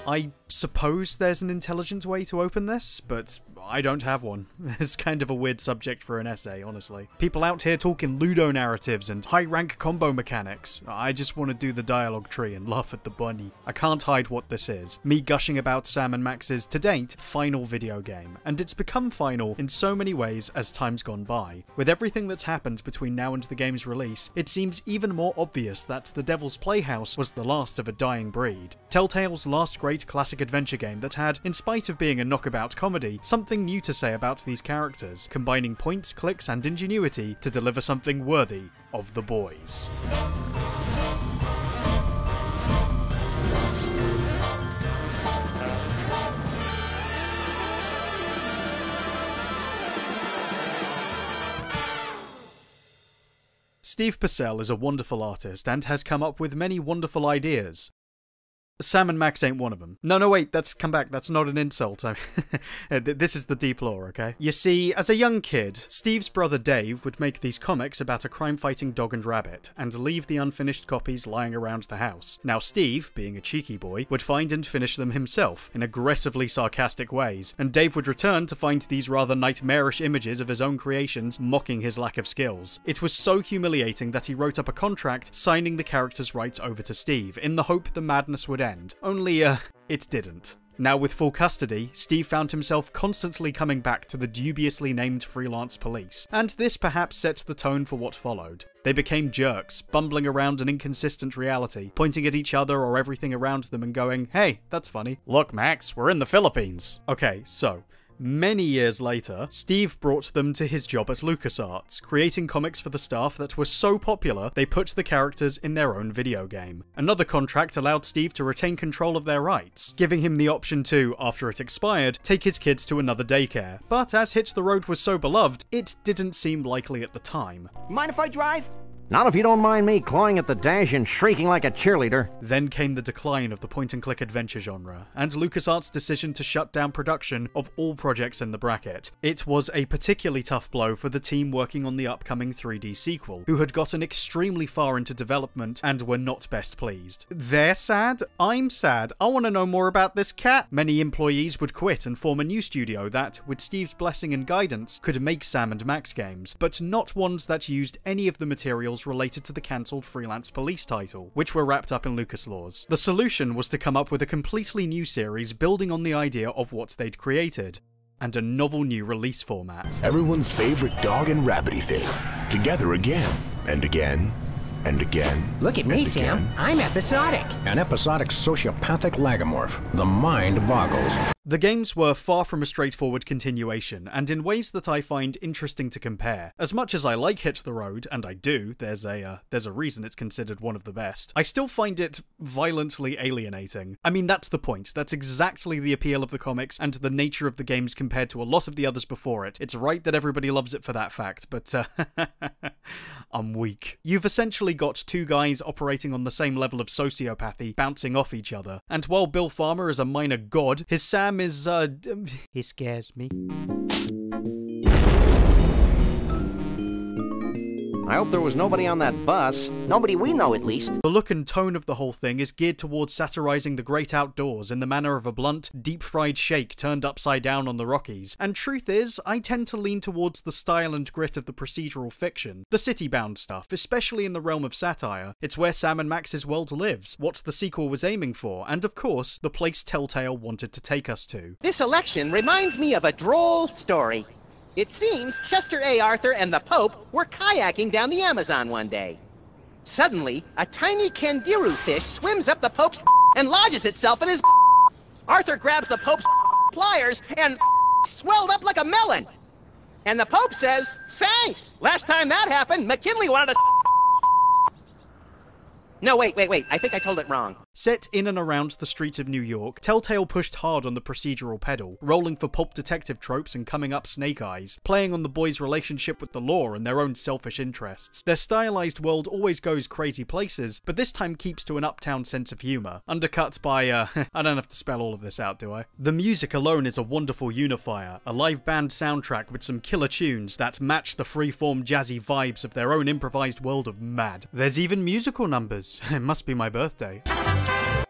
I suppose there's an intelligent way to open this, but I don't have one. It's kind of a weird subject for an essay, honestly. People out here talking Ludo narratives and high-rank combo mechanics. I just want to do the dialogue tree and laugh at the bunny. I can't hide what this is. Me gushing about Sam and Max's, to date, final video game. And it's become final in so many ways as time's gone by. With everything that's happened between now and the game's release, it seems even more obvious that The Devil's Playhouse was the last of a dying breed. Telltale's last great classic adventure game that had, in spite of being a knockabout comedy, something new to say about these characters, combining points, clicks, and ingenuity to deliver something worthy of the boys. Steve Purcell is a wonderful artist and has come up with many wonderful ideas. Sam and Max ain't one of them. No, wait, come back, that's not an insult. This is the deep lore, okay? You see, as a young kid, Steve's brother Dave would make these comics about a crime-fighting dog and rabbit, and leave the unfinished copies lying around the house. Now Steve, being a cheeky boy, would find and finish them himself, in aggressively sarcastic ways, and Dave would return to find these rather nightmarish images of his own creations mocking his lack of skills. It was so humiliating that he wrote up a contract signing the character's rights over to Steve, in the hope the madness would end. Only, it didn't. Now with full custody, Steve found himself constantly coming back to the dubiously named freelance police, and this perhaps set the tone for what followed. They became jerks, bumbling around an inconsistent reality, pointing at each other or everything around them and going, "Hey, that's funny. Look, Max, we're in the Philippines." Okay, so many years later, Steve brought them to his job at LucasArts, creating comics for the staff that were so popular they put the characters in their own video game. Another contract allowed Steve to retain control of their rights, giving him the option to, after it expired, take his kids to another daycare. But as Hit the Road was so beloved, it didn't seem likely at the time. Mind if I drive? Not if you don't mind me clawing at the dash and shrieking like a cheerleader. Then came the decline of the point-and-click adventure genre, and LucasArts' decision to shut down production of all projects in the bracket. It was a particularly tough blow for the team working on the upcoming 3D sequel, who had gotten extremely far into development and were not best pleased. They're sad? I'm sad. I want to know more about this cat. Many employees would quit and form a new studio that, with Steve's blessing and guidance, could make Sam and Max games, but not ones that used any of the materials related to the cancelled freelance police title, which were wrapped up in Lucas laws. The solution was to come up with a completely new series building on the idea of what they'd created, and a novel new release format. Everyone's favorite dog and rabbity thing. Together again, and again, and again. Look at me, Sam. I'm episodic. An episodic sociopathic lagomorph. The mind boggles. The games were far from a straightforward continuation, and in ways that I find interesting to compare. As much as I like Hit the Road, and I do, there's a reason it's considered one of the best, I still find it violently alienating. I mean, that's the point. That's exactly the appeal of the comics and the nature of the games compared to a lot of the others before it. It's right that everybody loves it for that fact, but I'm weak. You've essentially got two guys operating on the same level of sociopathy, bouncing off each other, and while Bill Farmer is a minor god, his Sam is, he scares me. I hope there was nobody on that bus. Nobody we know, at least. The look and tone of the whole thing is geared towards satirizing the great outdoors in the manner of a blunt, deep-fried shake turned upside down on the Rockies, and truth is, I tend to lean towards the style and grit of the procedural fiction, the city-bound stuff, especially in the realm of satire. It's where Sam and Max's world lives, what the sequel was aiming for, and of course, the place Telltale wanted to take us to. This election reminds me of a droll story. It seems Chester A. Arthur and the Pope were kayaking down the Amazon one day. Suddenly, a tiny kangaroo fish swims up the Pope's and lodges itself in his. Arthur grabs the Pope's pliers and swelled up like a melon. And the Pope says, "Thanks! Last time that happened, McKinley wanted to." No, wait. I think I told it wrong. Set in and around the streets of New York, Telltale pushed hard on the procedural pedal, rolling for pulp detective tropes and coming up snake eyes, playing on the boys' relationship with the law and their own selfish interests. Their stylized world always goes crazy places, but this time keeps to an uptown sense of humor, undercut by, I don't have to spell all of this out, do I? The music alone is a wonderful unifier, a live band soundtrack with some killer tunes that match the free-form jazzy vibes of their own improvised world of mad. There's even musical numbers. It must be my birthday.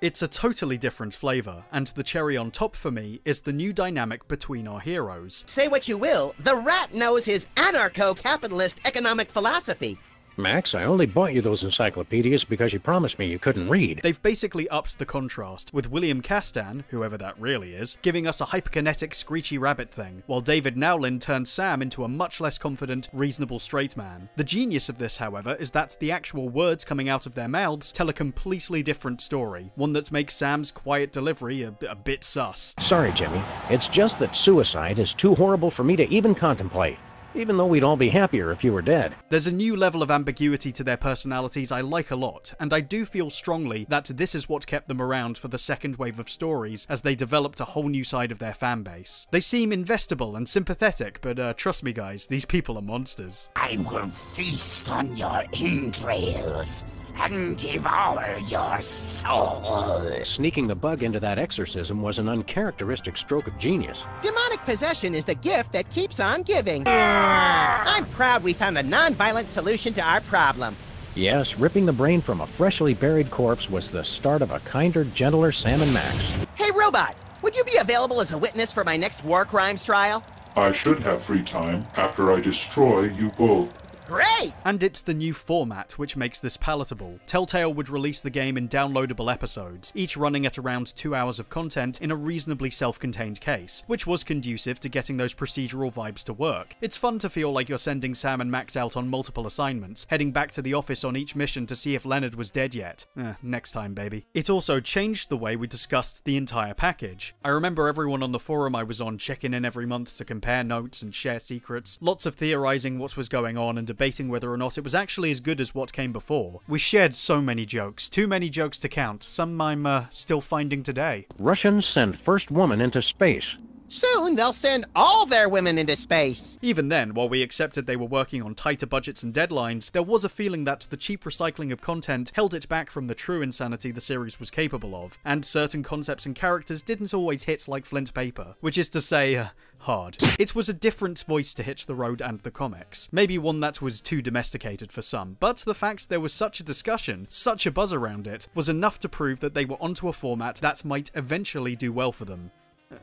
It's a totally different flavour, and the cherry on top for me is the new dynamic between our heroes. Say what you will, the rat knows his anarcho-capitalist economic philosophy. Max, I only bought you those encyclopedias because you promised me you couldn't read. They've basically upped the contrast, with William Castan, whoever that really is, giving us a hyperkinetic screechy rabbit thing, while David Nowlin turns Sam into a much less confident, reasonable straight man. The genius of this, however, is that the actual words coming out of their mouths tell a completely different story, one that makes Sam's quiet delivery a bit sus. Sorry, Jimmy. It's just that suicide is too horrible for me to even contemplate. Even though we'd all be happier if you were dead. There's a new level of ambiguity to their personalities I like a lot, and I do feel strongly that this is what kept them around for the second wave of stories as they developed a whole new side of their fanbase. They seem investable and sympathetic, but trust me guys, these people are monsters. I will feast on your entrails and devour your soul. Sneaking the bug into that exorcism was an uncharacteristic stroke of genius. Demonic possession is the gift that keeps on giving. I'm proud we found a non-violent solution to our problem. Yes, ripping the brain from a freshly buried corpse was the start of a kinder, gentler Sam and Max. Hey, Robot, would you be available as a witness for my next war crimes trial? I should have free time after I destroy you both. Great! And it's the new format which makes this palatable. Telltale would release the game in downloadable episodes, each running at around 2 hours of content in a reasonably self-contained case, which was conducive to getting those procedural vibes to work. It's fun to feel like you're sending Sam and Max out on multiple assignments, heading back to the office on each mission to see if Leonard was dead yet. Next time, baby. It also changed the way we discussed the entire package. I remember everyone on the forum I was on checking in every month to compare notes and share secrets, lots of theorizing what was going on and debating whether or not it was actually as good as what came before. We shared so many jokes, too many jokes to count, some I'm still finding today. Russians send first woman into space. Soon they'll send all their women into space. Even then, while we accepted they were working on tighter budgets and deadlines, there was a feeling that the cheap recycling of content held it back from the true insanity the series was capable of, and certain concepts and characters didn't always hit like flint paper, which is to say, hard. It was a different voice to Hitch the Road and the comics, maybe one that was too domesticated for some, but the fact there was such a discussion, such a buzz around it, was enough to prove that they were onto a format that might eventually do well for them.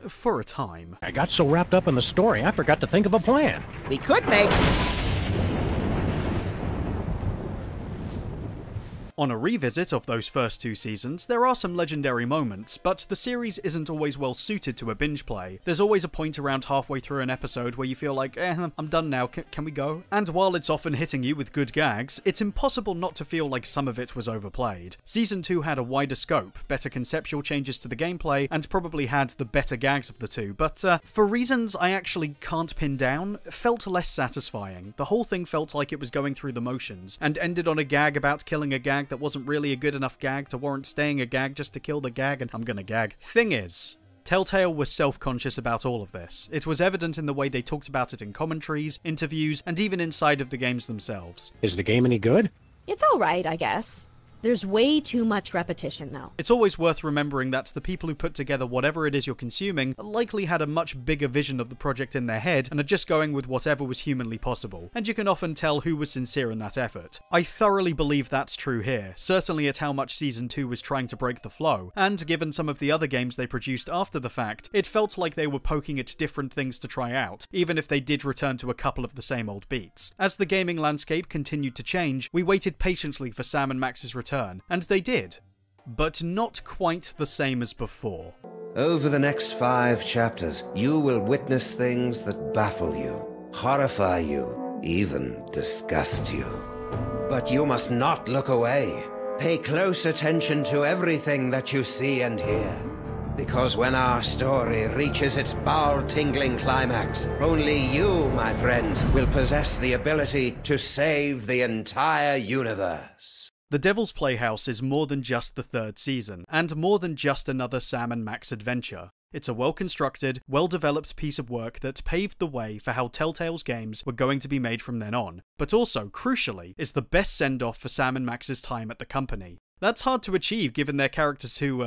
For a time. I got so wrapped up in the story, I forgot to think of a plan. We could make... On a revisit of those first 2 seasons, there are some legendary moments, but the series isn't always well suited to a binge play. There's always a point around halfway through an episode where you feel like, I'm done now, can we go? And while it's often hitting you with good gags, it's impossible not to feel like some of it was overplayed. Season 2 had a wider scope, better conceptual changes to the gameplay, and probably had the better gags of the two, but for reasons I actually can't pin down, felt less satisfying. The whole thing felt like it was going through the motions, and ended on a gag about killing a gag that wasn't really a good enough gag to warrant staying a gag just to kill the gag, and I'm gonna gag. Thing is, Telltale was self-conscious about all of this. It was evident in the way they talked about it in commentaries, interviews, and even inside of the games themselves. Is the game any good? It's alright, I guess. There's way too much repetition, though. It's always worth remembering that the people who put together whatever it is you're consuming likely had a much bigger vision of the project in their head and are just going with whatever was humanly possible, and you can often tell who was sincere in that effort. I thoroughly believe that's true here, certainly at how much Season 2 was trying to break the flow, and given some of the other games they produced after the fact, it felt like they were poking at different things to try out, even if they did return to a couple of the same old beats. As the gaming landscape continued to change, we waited patiently for Sam and Max's return, and they did. But not quite the same as before. Over the next 5 chapters, you will witness things that baffle you, horrify you, even disgust you. But you must not look away. Pay close attention to everything that you see and hear. Because when our story reaches its bowel-tingling climax, only you, my friends, will possess the ability to save the entire universe. The Devil's Playhouse is more than just the third season, and more than just another Sam and Max adventure. It's a well-constructed, well-developed piece of work that paved the way for how Telltale's games were going to be made from then on, but also, crucially, is the best send-off for Sam and Max's time at the company. That's hard to achieve given their characters who,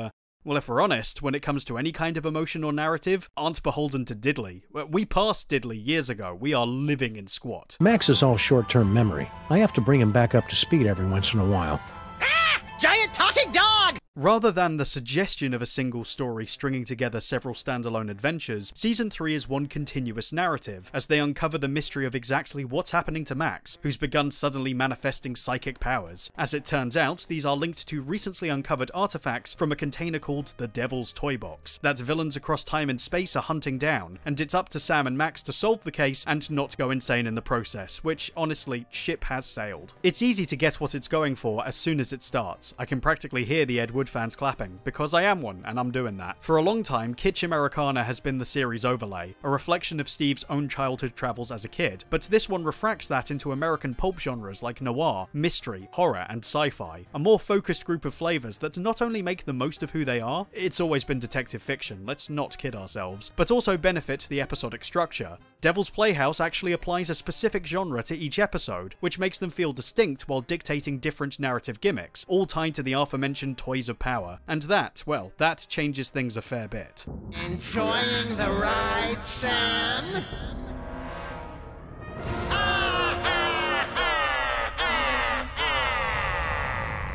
well, if we're honest, when it comes to any kind of emotion or narrative, aren't beholden to Diddley. We passed Diddley years ago. We are living in squat. Max is all short-term memory. I have to bring him back up to speed every once in a while. Ah! Giant talking dog! Rather than the suggestion of a single story stringing together several standalone adventures, Season 3 is one continuous narrative, as they uncover the mystery of exactly what's happening to Max, who's begun suddenly manifesting psychic powers. As it turns out, these are linked to recently uncovered artifacts from a container called the Devil's Toy Box, that villains across time and space are hunting down, and it's up to Sam and Max to solve the case and not go insane in the process, which, honestly, ship has sailed. It's easy to get what it's going for as soon as it starts. I can practically hear the Ed Wood fans clapping, because I am one, and I'm doing that. For a long time, Kitsch Americana has been the series overlay, a reflection of Steve's own childhood travels as a kid, but this one refracts that into American pulp genres like noir, mystery, horror, and sci-fi, a more focused group of flavors that not only make the most of who they are, it's always been detective fiction, let's not kid ourselves, but also benefit the episodic structure. Devil's Playhouse actually applies a specific genre to each episode, which makes them feel distinct while dictating different narrative gimmicks, all tied to the aforementioned Toys of Power. And that, well, that changes things a fair bit. Enjoying the ride, Sam?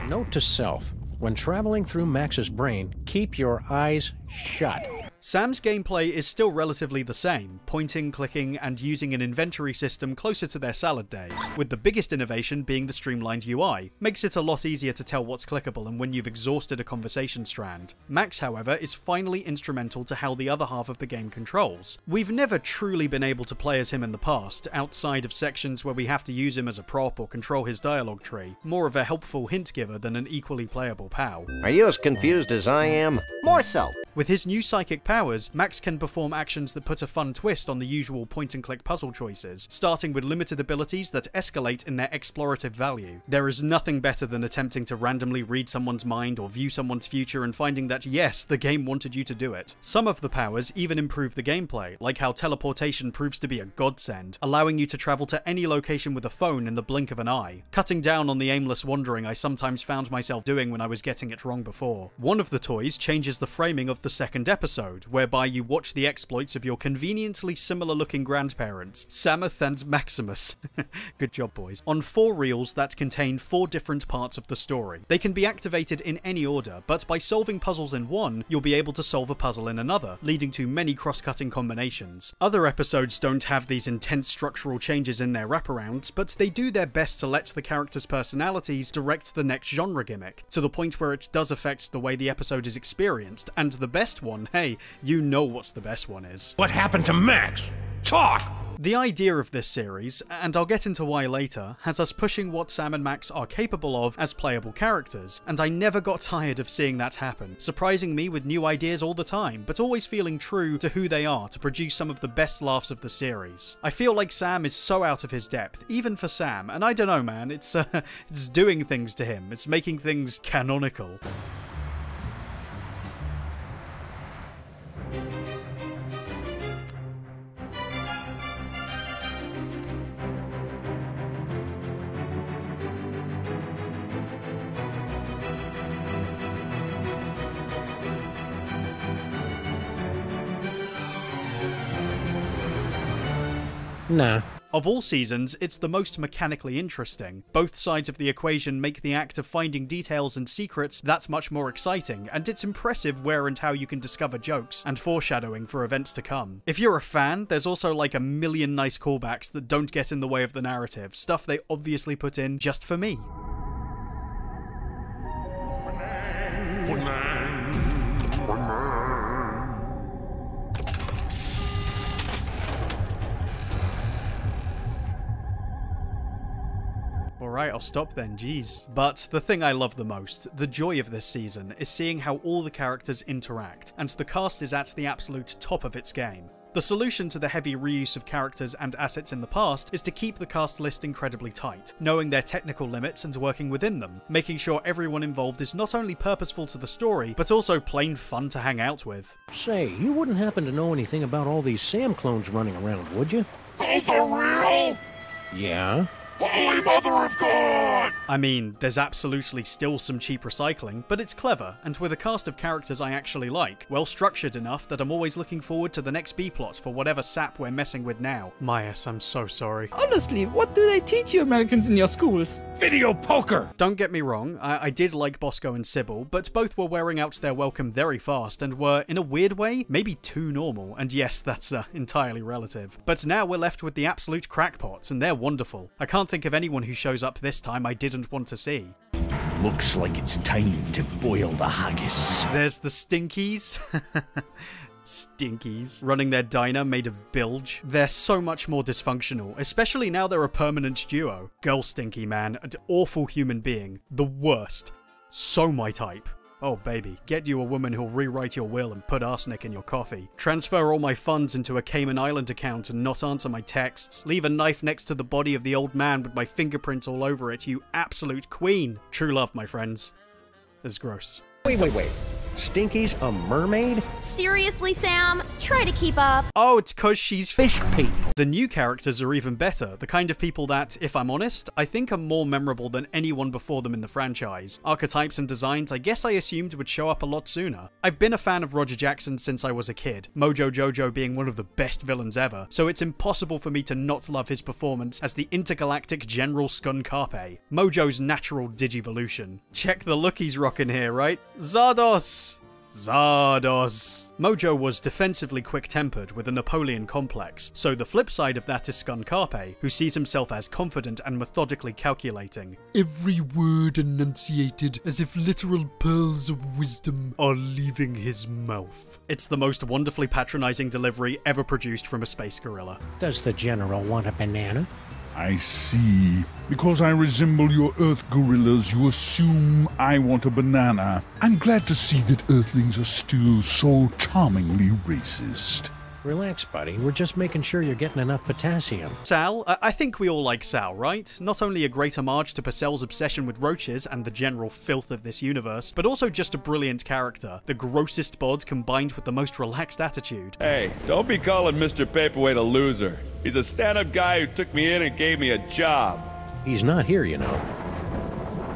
Note to self, when traveling through Max's brain, keep your eyes shut. Sam's gameplay is still relatively the same, pointing, clicking, and using an inventory system closer to their salad days, with the biggest innovation being the streamlined UI. Makes it a lot easier to tell what's clickable and when you've exhausted a conversation strand. Max, however, is finally instrumental to how the other half of the game controls. We've never truly been able to play as him in the past, outside of sections where we have to use him as a prop or control his dialogue tree, more of a helpful hint giver than an equally playable POW. Are you as confused as I am? More so. With his new psychic powers, Max can perform actions that put a fun twist on the usual point-and-click puzzle choices, starting with limited abilities that escalate in their explorative value. There is nothing better than attempting to randomly read someone's mind or view someone's future and finding that yes, the game wanted you to do it. Some of the powers even improve the gameplay, like how teleportation proves to be a godsend, allowing you to travel to any location with a phone in the blink of an eye, cutting down on the aimless wandering I sometimes found myself doing when I was getting it wrong before. One of the toys changes the framing of the second episode, whereby you watch the exploits of your conveniently similar-looking grandparents, Samuth and Maximus. Good job, boys. On 4 reels that contain 4 different parts of the story. They can be activated in any order, but by solving puzzles in one, you'll be able to solve a puzzle in another, leading to many cross-cutting combinations. Other episodes don't have these intense structural changes in their wraparounds, but they do their best to let the characters' personalities direct the next genre gimmick, to the point where it does affect the way the episode is experienced, and the best one, hey, you know what's the best one is. What happened to Max? Talk! The idea of this series, and I'll get into why later, has us pushing what Sam and Max are capable of as playable characters, and I never got tired of seeing that happen, surprising me with new ideas all the time, but always feeling true to who they are to produce some of the best laughs of the series. I feel like Sam is so out of his depth, even for Sam, and I don't know, man, it's doing things to him, it's making things canonical. Nah. Of all seasons, it's the most mechanically interesting. Both sides of the equation make the act of finding details and secrets that much more exciting, and it's impressive where and how you can discover jokes and foreshadowing for events to come. If you're a fan, there's also like a million nice callbacks that don't get in the way of the narrative, stuff they obviously put in just for me. Alright, I'll stop then, jeez. But the thing I love the most, the joy of this season, is seeing how all the characters interact, and the cast is at the absolute top of its game. The solution to the heavy reuse of characters and assets in the past is to keep the cast list incredibly tight, knowing their technical limits and working within them, making sure everyone involved is not only purposeful to the story, but also plain fun to hang out with. Say, you wouldn't happen to know anything about all these Sam clones running around, would you? Those are real? Yeah. Holy Mother of God! I mean, there's absolutely still some cheap recycling, but it's clever, and with a cast of characters I actually like, well structured enough that I'm always looking forward to the next B-plot for whatever sap we're messing with now. Myas, I'm so sorry. Honestly, what do they teach you Americans in your schools? Video poker! Don't get me wrong, I did like Bosco and Sybil, but both were wearing out their welcome very fast and were, in a weird way, maybe too normal, and yes, that's entirely relative. But now we're left with the absolute crackpots, and they're wonderful. I can't think of anyone who shows up this time I didn't want to see. Looks like it's time to boil the haggis. There's the Stinkies. Stinkies. Running their diner made of bilge. They're so much more dysfunctional, especially now they're a permanent duo. Girl Stinky, man. An awful human being. The worst. So my type. Oh baby, get you a woman who'll rewrite your will and put arsenic in your coffee. Transfer all my funds into a Cayman Island account and not answer my texts. Leave a knife next to the body of the old man with my fingerprints all over it, you absolute queen. True love, my friends. It's gross. Wait. Stinky's a mermaid? Seriously, Sam? Try to keep up. Oh, it's cause she's Fish people. The new characters are even better, the kind of people that, if I'm honest, I think are more memorable than anyone before them in the franchise. Archetypes and designs I guess I assumed would show up a lot sooner. I've been a fan of Roger Jackson since I was a kid, Mojo Jojo being one of the best villains ever, so it's impossible for me to not love his performance as the intergalactic General Skun Carpe, Mojo's natural digivolution. Check the look he's rocking here, right? Zardos! Zardos. Mojo was defensively quick-tempered with a Napoleon complex, so the flip side of that is Skun Carpe, who sees himself as confident and methodically calculating. Every word enunciated as if literal pearls of wisdom are leaving his mouth. It's the most wonderfully patronizing delivery ever produced from a space gorilla. Does the General want a banana? I see. Because I resemble your Earth gorillas, you assume I want a banana. I'm glad to see that Earthlings are still so charmingly racist. Relax, buddy. We're just making sure you're getting enough potassium. Sal? I think we all like Sal, right? Not only a great homage to Purcell's obsession with roaches and the general filth of this universe, but also just a brilliant character. The grossest bod combined with the most relaxed attitude. Hey, don't be calling Mr. Paperweight a loser. He's a stand-up guy who took me in and gave me a job. He's not here, you know.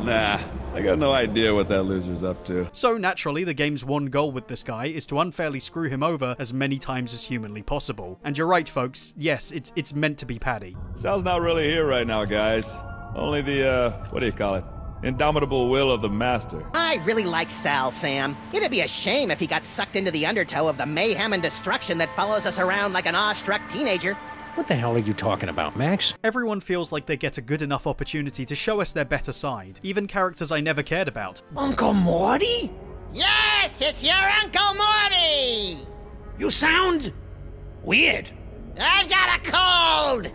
Nah. I got no idea what that loser's up to. So naturally, the game's one goal with this guy is to unfairly screw him over as many times as humanly possible. And you're right, folks. Yes, it's meant to be Paddy. Sal's not really here right now, guys. Only the, what do you call it? Indomitable will of the master. I really like Sal, Sam. It'd be a shame if he got sucked into the undertow of the mayhem and destruction that follows us around like an awestruck teenager. What the hell are you talking about, Max? Everyone feels like they get a good enough opportunity to show us their better side, even characters I never cared about. Uncle Morty? Yes, it's your Uncle Morty! You sound weird. I've got a cold!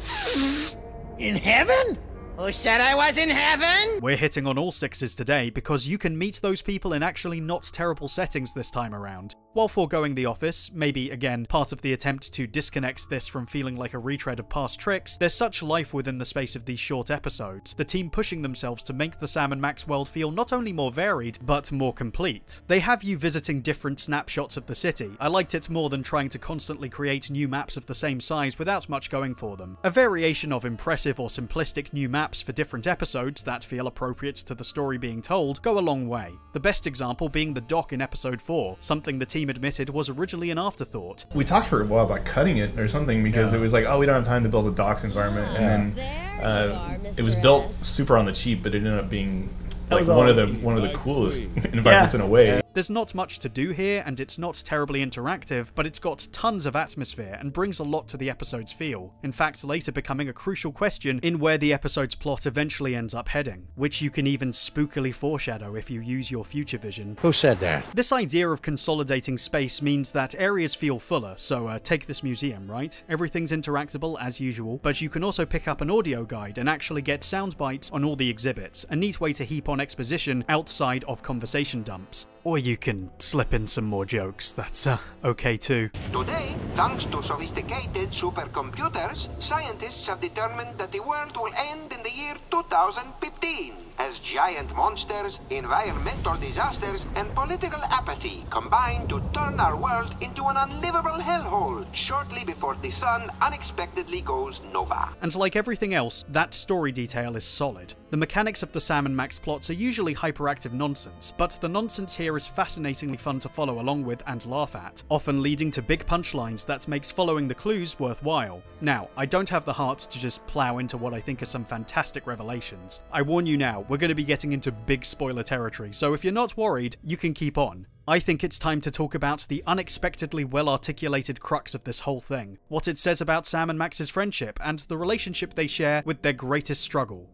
In heaven? Who said I was in heaven? We're hitting on all sixes today because you can meet those people in actually not terrible settings this time around. While foregoing The Office, maybe, again, part of the attempt to disconnect this from feeling like a retread of past tricks, there's such life within the space of these short episodes, the team pushing themselves to make the Sam and Max world feel not only more varied, but more complete. They have you visiting different snapshots of the city. I liked it more than trying to constantly create new maps of the same size without much going for them. A variation of impressive or simplistic new maps for different episodes that feel appropriate to the story being told go a long way. The best example being the dock in episode 4, something the team admitted was originally an afterthought. We talked for a while about cutting it or something because it was like, oh, we don't have time to build a docks environment, and then it was built super on the cheap, but it ended up being like one of the coolest environments in a way. There's not much to do here, and it's not terribly interactive, but it's got tons of atmosphere and brings a lot to the episode's feel. In fact, later becoming a crucial question in where the episode's plot eventually ends up heading, which you can even spookily foreshadow if you use your future vision. Who said that? This idea of consolidating space means that areas feel fuller, so take this museum, right? Everything's interactable as usual, but you can also pick up an audio guide and actually get sound bites on all the exhibits, a neat way to heap on exposition outside of conversation dumps. Oi, you can slip in some more jokes, that's okay too. Today, thanks to sophisticated supercomputers, scientists have determined that the world will end in the year 2015, as giant monsters, environmental disasters, and political apathy combine to turn our world into an unlivable hellhole shortly before the sun unexpectedly goes nova. And like everything else, that story detail is solid. The mechanics of the Sam and Max plots are usually hyperactive nonsense, but the nonsense here is fascinatingly fun to follow along with and laugh at, often leading to big punchlines that makes following the clues worthwhile. Now, I don't have the heart to just plow into what I think are some fantastic revelations. I warn you now, we're going to be getting into big spoiler territory, so if you're not worried, you can keep on. I think it's time to talk about the unexpectedly well-articulated crux of this whole thing, what it says about Sam and Max's friendship, and the relationship they share with their greatest struggle.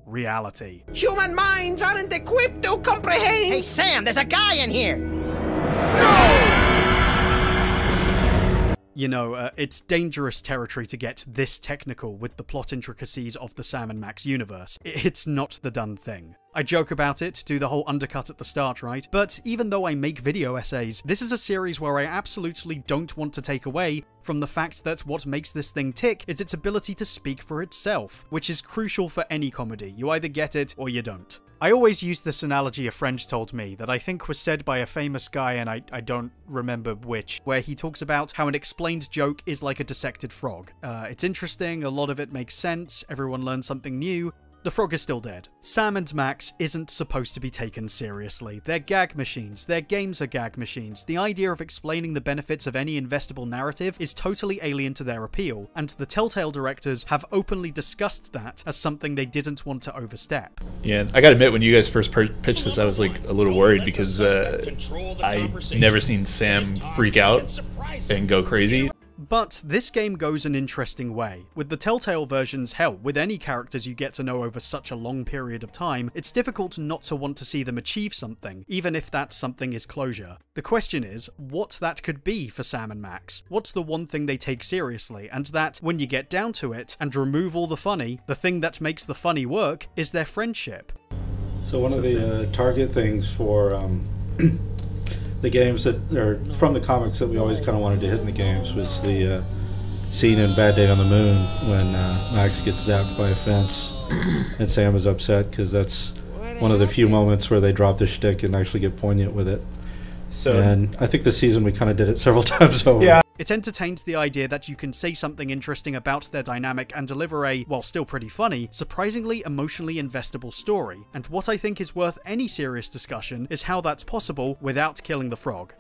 Reality. Human minds aren't equipped to comprehend. Hey, Sam, there's a guy in here. You know, it's dangerous territory to get this technical with the plot intricacies of the Sam and Max universe. It's not the done thing. I joke about it, do the whole undercut at the start, right? But even though I make video essays, this is a series where I absolutely don't want to take away from the fact that what makes this thing tick is its ability to speak for itself, which is crucial for any comedy. You either get it or you don't. I always use this analogy a friend told me that I think was said by a famous guy, and I don't remember which, where he talks about how an explained joke is like a dissected frog. It's interesting, a lot of it makes sense, everyone learns something new. The frog is still dead. Sam and Max isn't supposed to be taken seriously. They're gag machines. Their games are gag machines. The idea of explaining the benefits of any investable narrative is totally alien to their appeal, and the Telltale directors have openly discussed that as something they didn't want to overstep. Yeah, I gotta admit, when you guys first pitched this, I was like a little worried because I've never seen Sam freak out and go crazy. But this game goes an interesting way. With the Telltale versions, hell, with any characters you get to know over such a long period of time, it's difficult not to want to see them achieve something, even if that something is closure. The question is, what that could be for Sam and Max? What's the one thing they take seriously, and that, when you get down to it, and remove all the funny, the thing that makes the funny work is their friendship. So one of the target things for the games that are from the comics that we always kind of wanted to hit in the games was the scene in Bad Day on the Moon when Max gets zapped by a fence and Sam is upset because that's one of the few moments where they drop the shtick and actually get poignant with it. And I think this season we kind of did it several times over. Yeah. It entertains the idea that you can say something interesting about their dynamic and deliver a, while still pretty funny, surprisingly emotionally investable story. And what I think is worth any serious discussion is how that's possible without killing the frog.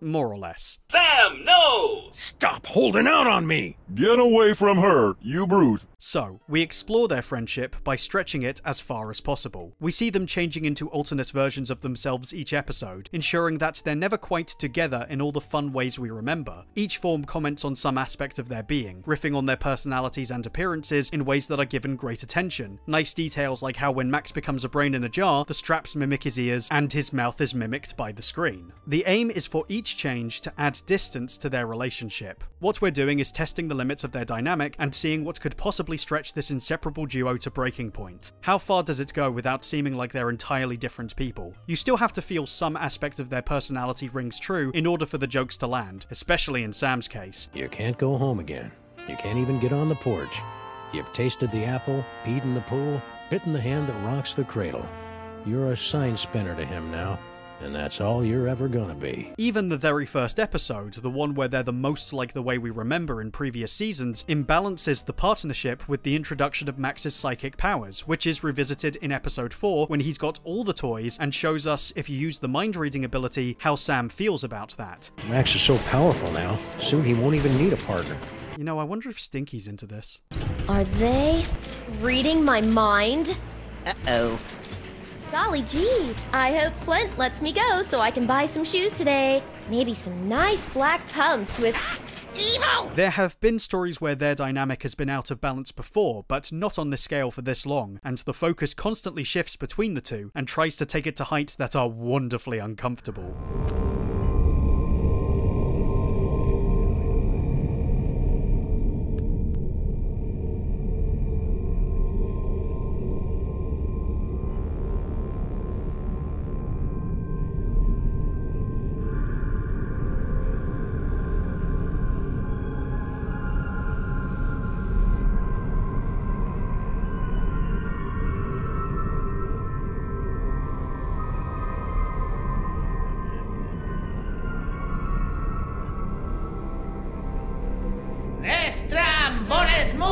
More or less. Sam, no! Stop holding out on me! Get away from her, you brute! So, we explore their friendship by stretching it as far as possible. We see them changing into alternate versions of themselves each episode, ensuring that they're never quite together in all the fun ways we remember. Each form comments on some aspect of their being, riffing on their personalities and appearances in ways that are given great attention. Nice details like how when Max becomes a brain in a jar, the straps mimic his ears and his mouth is mimicked by the screen. The aim is for each change to add distance to their relationship. What we're doing is testing the limits of their dynamic and seeing what could possibly stretch this inseparable duo to breaking point. How far does it go without seeming like they're entirely different people? You still have to feel some aspect of their personality rings true in order for the jokes to land, especially in Sam's case. You can't go home again. You can't even get on the porch. You've tasted the apple, peed in the pool, bitten the hand that rocks the cradle. You're a sign spinner to him now. And that's all you're ever gonna be. Even the very first episode, the one where they're the most like the way we remember in previous seasons, imbalances the partnership with the introduction of Max's psychic powers, which is revisited in episode 4 when he's got all the toys and shows us, if you use the mind-reading ability, how Sam feels about that. Max is so powerful now, soon he won't even need a partner. You know, I wonder if Stinky's into this. Are they reading my mind? Uh-oh. Golly gee, I hope Flint lets me go so I can buy some shoes today. Maybe some nice black pumps with... Evil! There have been stories where their dynamic has been out of balance before, but not on this scale for this long, and the focus constantly shifts between the two and tries to take it to heights that are wonderfully uncomfortable.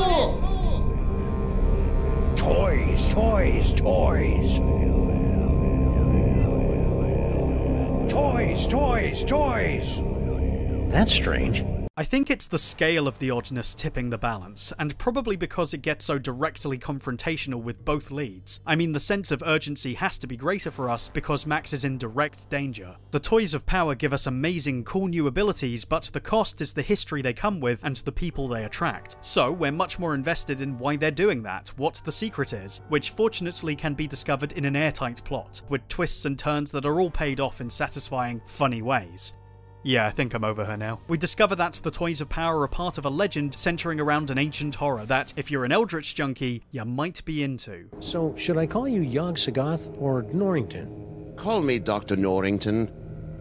pool! Toys, toys, toys. Toys, toys, toys. That's strange. I think it's the scale of the oddness tipping the balance, and probably because it gets so directly confrontational with both leads. I mean, the sense of urgency has to be greater for us because Max is in direct danger. The Toys of Power give us amazing, cool new abilities, but the cost is the history they come with and the people they attract. So we're much more invested in why they're doing that, what the secret is, which fortunately can be discovered in an airtight plot, with twists and turns that are all paid off in satisfying, funny ways. Yeah, I think I'm over her now. We discover that the Toys of Power are part of a legend centering around an ancient horror that, if you're an Eldritch junkie, you might be into. So, should I call you Yog-Sothoth or Norrington? Call me Dr. Norrington.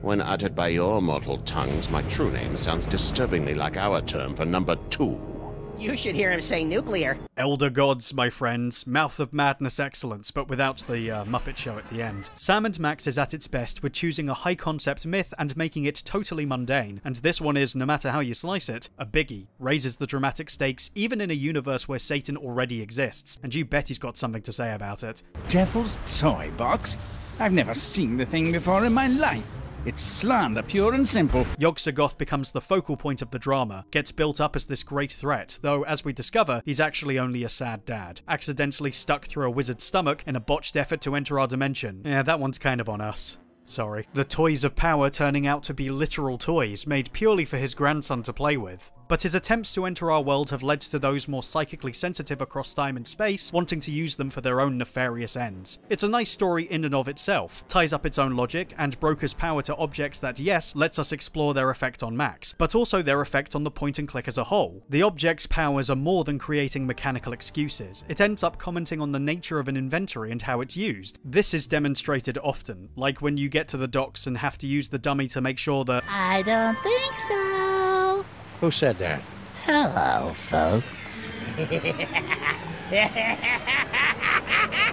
When uttered by your mortal tongues, my true name sounds disturbingly like our term for number 2. You should hear him say nuclear. Elder gods, my friends. Mouth of madness excellence, but without the Muppet Show at the end. Sam and Max is at its best with choosing a high-concept myth and making it totally mundane, and this one is, no matter how you slice it, a biggie. Raises the dramatic stakes even in a universe where Satan already exists, and you bet he's got something to say about it. Devil's Toy Box? I've never seen the thing before in my life. It's slander, pure and simple. Yog-Sothoth becomes the focal point of the drama, gets built up as this great threat, though as we discover, he's actually only a sad dad, accidentally stuck through a wizard's stomach in a botched effort to enter our dimension. Yeah, that one's kind of on us. Sorry. The Toys of Power turning out to be literal toys, made purely for his grandson to play with. But his attempts to enter our world have led to those more psychically sensitive across time and space wanting to use them for their own nefarious ends. It's a nice story in and of itself, ties up its own logic, and brokers power to objects that, yes, lets us explore their effect on Max, but also their effect on the point and click as a whole. The object's powers are more than creating mechanical excuses. It ends up commenting on the nature of an inventory and how it's used. This is demonstrated often, like when you get to the docks and have to use the dummy to make sure that I don't think so. Who said that? Hello, folks.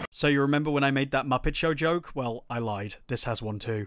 So you remember when I made that Muppet Show joke? Well, I lied. This has one too.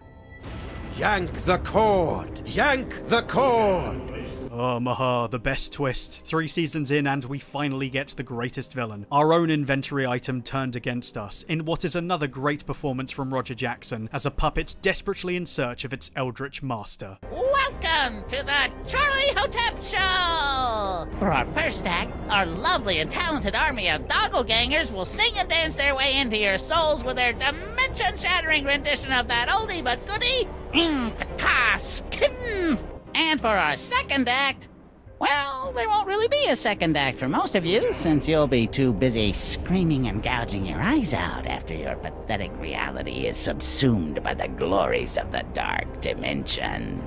Yank the cord! Yank the cord! Oh, Maha, the best twist. 3 seasons in and we finally get the greatest villain. Our own inventory item turned against us, in what is another great performance from Roger Jackson, as a puppet desperately in search of its eldritch master. Welcome to the Charlie Hotep Show! For our first act, our lovely and talented army of doppelgangers will sing and dance their way into your souls with their dimension-shattering rendition of that oldie but goodie, Skin. And for our second act, well, there won't really be a second act for most of you, since you'll be too busy screaming and gouging your eyes out after your pathetic reality is subsumed by the glories of the dark dimension.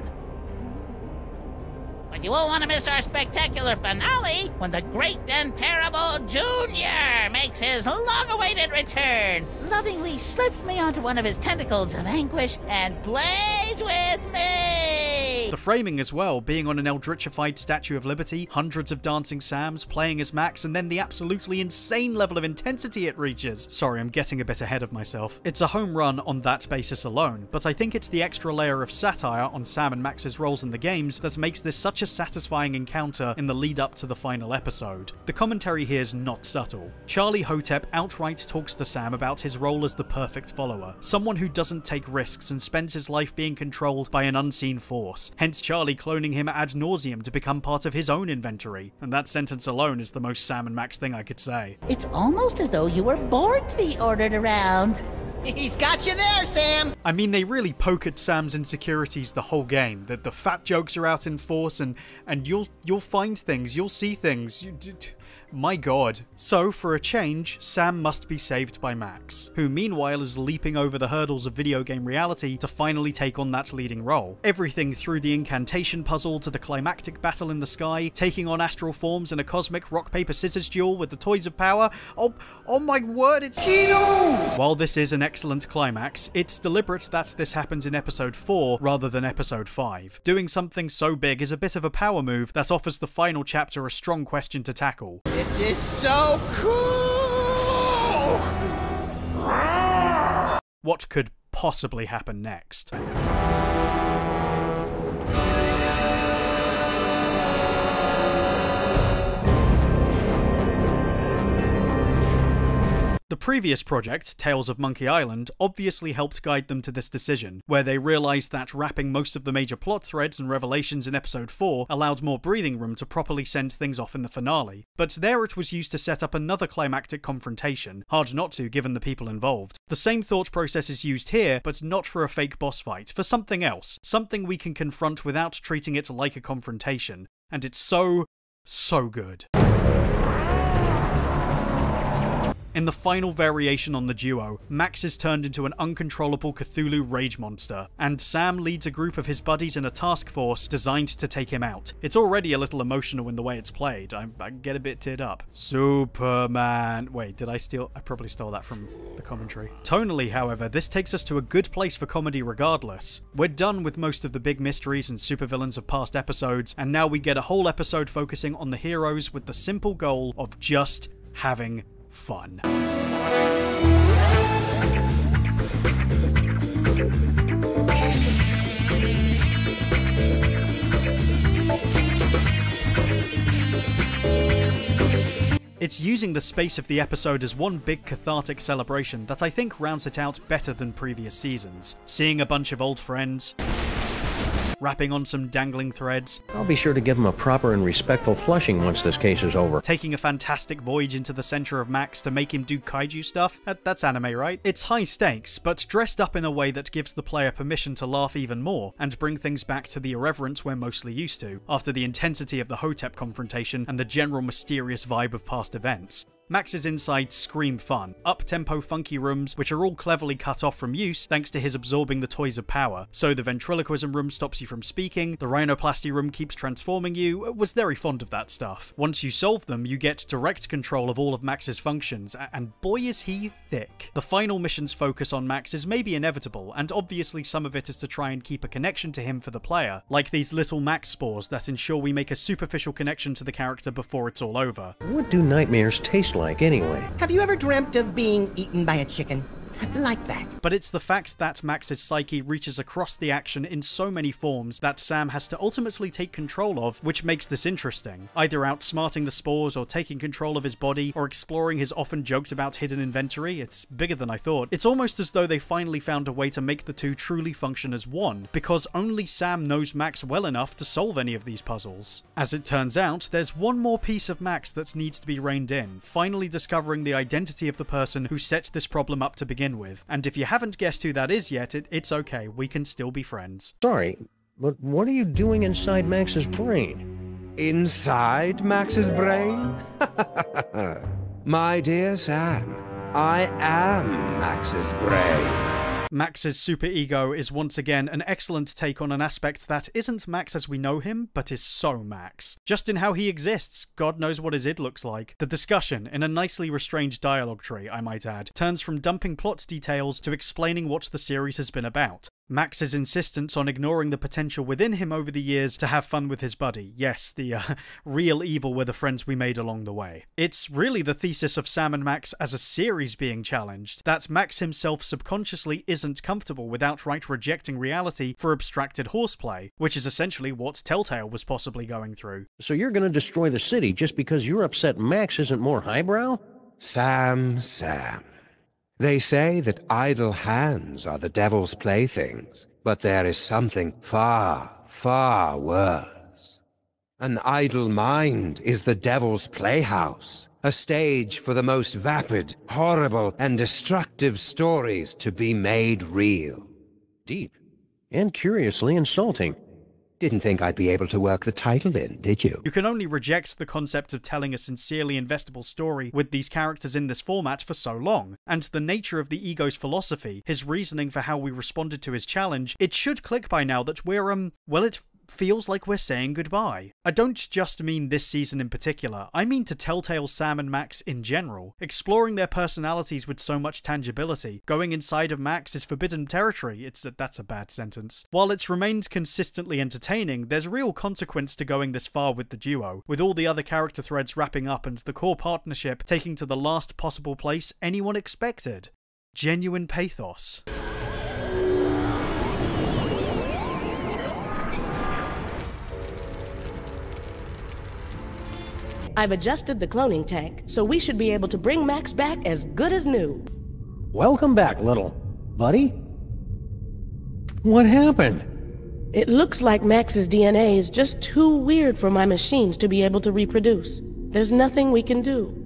But you won't want to miss our spectacular finale when the great and terrible Junior makes his long-awaited return, lovingly slips me onto one of his tentacles of anguish and plays with me! The framing as well, being on an eldritchified Statue of Liberty, hundreds of dancing Sams, playing as Max, and then the absolutely insane level of intensity it reaches. Sorry, I'm getting a bit ahead of myself. It's a home run on that basis alone, but I think it's the extra layer of satire on Sam and Max's roles in the games that makes this such a satisfying encounter in the lead up to the final episode. The commentary here is not subtle. Charlie Hotep outright talks to Sam about his role as the perfect follower, someone who doesn't take risks and spends his life being controlled by an unseen force, hence Charlie cloning him ad nauseum to become part of his own inventory, and that sentence alone is the most Sam and Max thing I could say. It's almost as though you were born to be ordered around. He's got you there, Sam! I mean, they really poke at Sam's insecurities the whole game. The fat jokes are out in force, and you'll find things, you'll see things. My god. So, for a change, Sam must be saved by Max, who meanwhile is leaping over the hurdles of video game reality to finally take on that leading role. Everything through the incantation puzzle to the climactic battle in the sky, taking on astral forms in a cosmic rock-paper-scissors duel with the Toys of Power. Oh my word, it's Kino! While this is an excellent climax, it's deliberate that this happens in episode 4 rather than episode 5. Doing something so big is a bit of a power move that offers the final chapter a strong question to tackle. This is so cool! What could possibly happen next? The previous project, Tales of Monkey Island, obviously helped guide them to this decision, where they realised that wrapping most of the major plot threads and revelations in episode 4 allowed more breathing room to properly send things off in the finale. But there it was used to set up another climactic confrontation, hard not to given the people involved. The same thought process is used here, but not for a fake boss fight, for something else, something we can confront without treating it like a confrontation. And it's so good. In the final variation on the duo, Max is turned into an uncontrollable Cthulhu rage monster, and Sam leads a group of his buddies in a task force designed to take him out. It's already a little emotional in the way it's played. I get a bit teared up. Superman. Wait, did I steal? I probably stole that from the commentary. Tonally, however, this takes us to a good place for comedy regardless. We're done with most of the big mysteries and supervillains of past episodes, and now we get a whole episode focusing on the heroes with the simple goal of just having fun. It's using the space of the episode as one big cathartic celebration that I think rounds it out better than previous seasons. Seeing a bunch of old friends, wrapping on some dangling threads. I'll be sure to give him a proper and respectful flushing once this case is over. Taking a fantastic voyage into the center of Max to make him do kaiju stuff. That's anime, right? It's high stakes, but dressed up in a way that gives the player permission to laugh even more, and bring things back to the irreverence we're mostly used to, after the intensity of the Hotep confrontation and the general mysterious vibe of past events. Max's insides scream fun, up-tempo funky rooms which are all cleverly cut off from use thanks to his absorbing the toys of power. So the ventriloquism room stops you from speaking, the rhinoplasty room keeps transforming you. Was very fond of that stuff. Once you solve them, you get direct control of all of Max's functions, and boy is he thick. The final mission's focus on Max is maybe inevitable, and obviously some of it is to try and keep a connection to him for the player, like these little Max spores that ensure we make a superficial connection to the character before it's all over. What do nightmares taste like anyway? Have you ever dreamt of being eaten by a chicken? Like that. But it's the fact that Max's psyche reaches across the action in so many forms that Sam has to ultimately take control of, which makes this interesting. Either outsmarting the spores, or taking control of his body, or exploring his often joked about hidden inventory. It's bigger than I thought. It's almost as though they finally found a way to make the two truly function as one, because only Sam knows Max well enough to solve any of these puzzles. As it turns out, there's one more piece of Max that needs to be reined in, finally discovering the identity of the person who set this problem up to begin with. And if you haven't guessed who that is yet, it's okay, we can still be friends. Sorry, but what are you doing inside Max's brain? Inside Max's brain? My dear Sam, I am Max's brain. Max's superego is once again an excellent take on an aspect that isn't Max as we know him, but is so Max. Just in how he exists, God knows what his id looks like. The discussion, in a nicely restrained dialogue tree, I might add, turns from dumping plot details to explaining what the series has been about. Max's insistence on ignoring the potential within him over the years to have fun with his buddy. Yes, the real evil were the friends we made along the way. It's really the thesis of Sam and Max as a series being challenged, that Max himself subconsciously isn't comfortable with outright rejecting reality for abstracted horseplay, which is essentially what Telltale was possibly going through. So you're gonna destroy the city just because you're upset Max isn't more highbrow? Sam. They say that idle hands are the devil's playthings, but there is something far, far worse. An idle mind is the devil's playhouse, a stage for the most vapid, horrible, and destructive stories to be made real. Deep. And curiously insulting. Didn't think I'd be able to work the title in, did you? You can only reject the concept of telling a sincerely investable story with these characters in this format for so long, and the nature of the ego's philosophy, his reasoning for how we responded to his challenge, it should click by now that we're, well, it feels like we're saying goodbye. I don't just mean this season in particular, I mean to Telltale Sam and Max in general. Exploring their personalities with so much tangibility, going inside of Max is forbidden territory. That's a bad sentence. While it's remained consistently entertaining, there's real consequence to going this far with the duo, with all the other character threads wrapping up and the core partnership taking to the last possible place anyone expected. Genuine pathos. I've adjusted the cloning tank, so we should be able to bring Max back as good as new. Welcome back, little buddy. What happened? It looks like Max's DNA is just too weird for my machines to be able to reproduce. There's nothing we can do.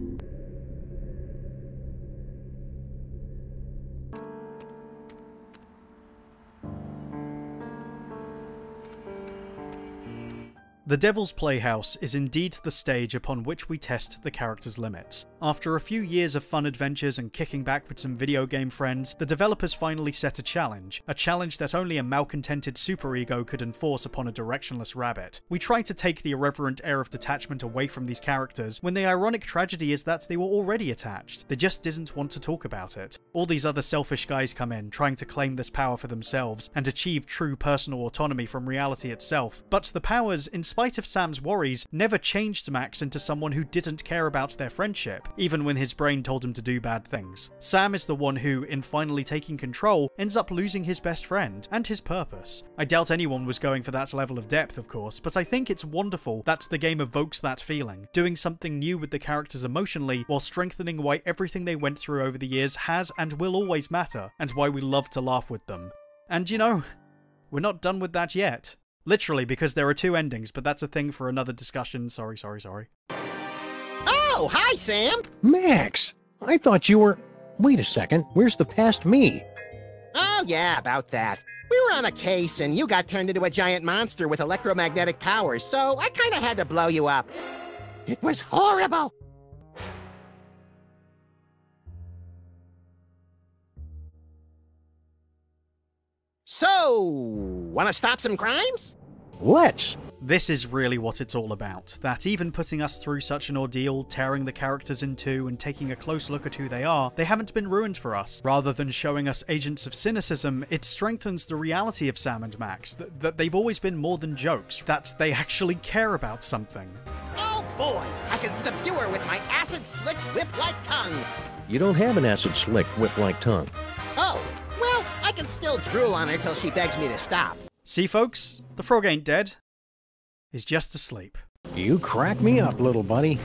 The Devil's Playhouse is indeed the stage upon which we test the character's limits. After a few years of fun adventures and kicking back with some video game friends, the developers finally set a challenge that only a malcontented superego could enforce upon a directionless rabbit. We tried to take the irreverent air of detachment away from these characters, when the ironic tragedy is that they were already attached. They just didn't want to talk about it. All these other selfish guys come in, trying to claim this power for themselves and achieve true personal autonomy from reality itself, but the powers, in spite of Sam's worries, never changed Max into someone who didn't care about their friendship, even when his brain told him to do bad things. Sam is the one who, in finally taking control, ends up losing his best friend, and his purpose. I doubt anyone was going for that level of depth, of course, but I think it's wonderful that the game evokes that feeling, doing something new with the characters emotionally, while strengthening why everything they went through over the years has and will always matter, and why we love to laugh with them. And you know, we're not done with that yet. Literally, because there are two endings, but that's a thing for another discussion. Sorry. Oh, hi, Sam! Max! I thought you were... Wait a second, where's the past me? Oh, yeah, about that. We were on a case, and you got turned into a giant monster with electromagnetic powers, so I kinda had to blow you up. It was horrible! So, wanna stop some crimes? Let's! This is really what it's all about, that even putting us through such an ordeal, tearing the characters in two and taking a close look at who they are, they haven't been ruined for us. Rather than showing us agents of cynicism, it strengthens the reality of Sam and Max, that they've always been more than jokes, that they actually care about something. Oh boy, I can subdue her with my acid-slick whip-like tongue! You don't have an acid-slick whip-like tongue. Oh, well, I can still drool on her till she begs me to stop. See, folks? The frog ain't dead. He's just asleep. You crack me up, little buddy.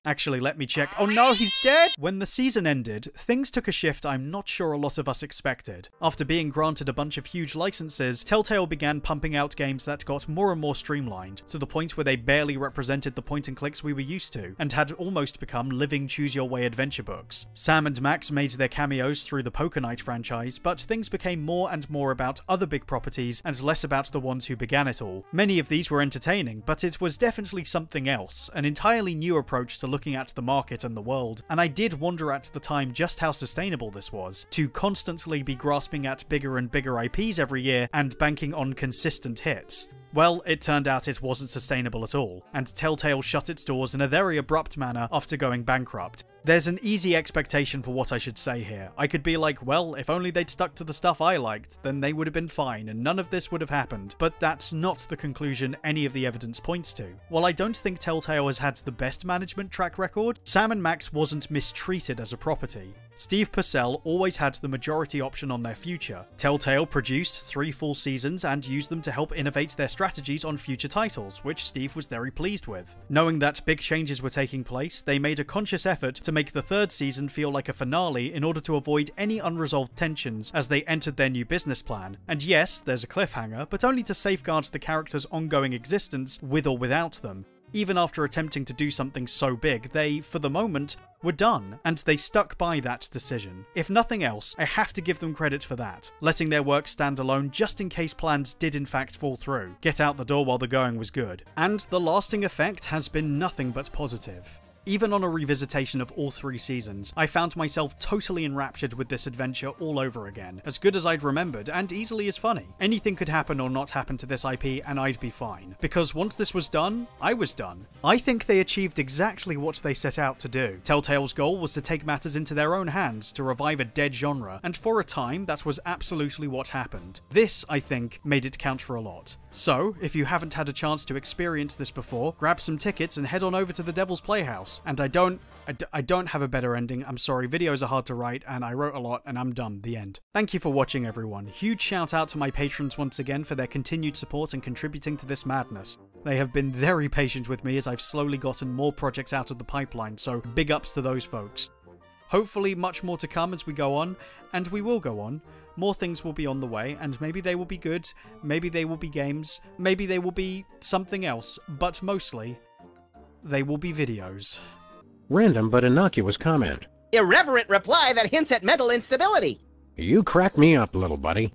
Actually, let me check. Oh no, he's dead! When the season ended, things took a shift I'm not sure a lot of us expected. After being granted a bunch of huge licenses, Telltale began pumping out games that got more and more streamlined, to the point where they barely represented the point and clicks we were used to, and had almost become living choose-your-way adventure books. Sam and Max made their cameos through the Poker Night franchise, but things became more and more about other big properties and less about the ones who began it all. Many of these were entertaining, but it was definitely something else, an entirely new approach to looking at the market and the world, and I did wonder at the time just how sustainable this was, to constantly be grasping at bigger and bigger IPs every year and banking on consistent hits. Well, it turned out it wasn't sustainable at all, and Telltale shut its doors in a very abrupt manner after going bankrupt. There's an easy expectation for what I should say here. I could be like, well, if only they'd stuck to the stuff I liked, then they would have been fine and none of this would have happened, but that's not the conclusion any of the evidence points to. While I don't think Telltale has had the best management track record, Sam & Max wasn't mistreated as a property. Steve Purcell always had the majority option on their future. Telltale produced 3 full seasons and used them to help innovate their strategies on future titles, which Steve was very pleased with. Knowing that big changes were taking place, they made a conscious effort to make the 3rd season feel like a finale in order to avoid any unresolved tensions as they entered their new business plan. And yes, there's a cliffhanger, but only to safeguard the characters' ongoing existence with or without them. Even after attempting to do something so big, they, for the moment, were done, and they stuck by that decision. If nothing else, I have to give them credit for that, letting their work stand alone just in case plans did in fact fall through. Get out the door while the going was good. And the lasting effect has been nothing but positive. Even on a revisitation of all 3 seasons, I found myself totally enraptured with this adventure all over again, as good as I'd remembered, and easily as funny. Anything could happen or not happen to this IP, and I'd be fine. Because once this was done, I was done. I think they achieved exactly what they set out to do. Telltale's goal was to take matters into their own hands, to revive a dead genre, and for a time, that was absolutely what happened. This, I think, made it count for a lot. So, if you haven't had a chance to experience this before, grab some tickets and head on over to the Devil's Playhouse. videos. And I don't have a better ending. I'm sorry, videos are hard to write, and I wrote a lot, and I'm done. The end. Thank you for watching, everyone. Huge shout out to my patrons once again for their continued support and contributing to this madness. They have been very patient with me as I've slowly gotten more projects out of the pipeline, so big ups to those folks. Hopefully much more to come as we go on, and we will go on. More things will be on the way, and maybe they will be good, maybe they will be games, maybe they will be something else, but mostly, they will be videos. Random but innocuous comment. Irreverent reply that hints at mental instability. You crack me up, little buddy.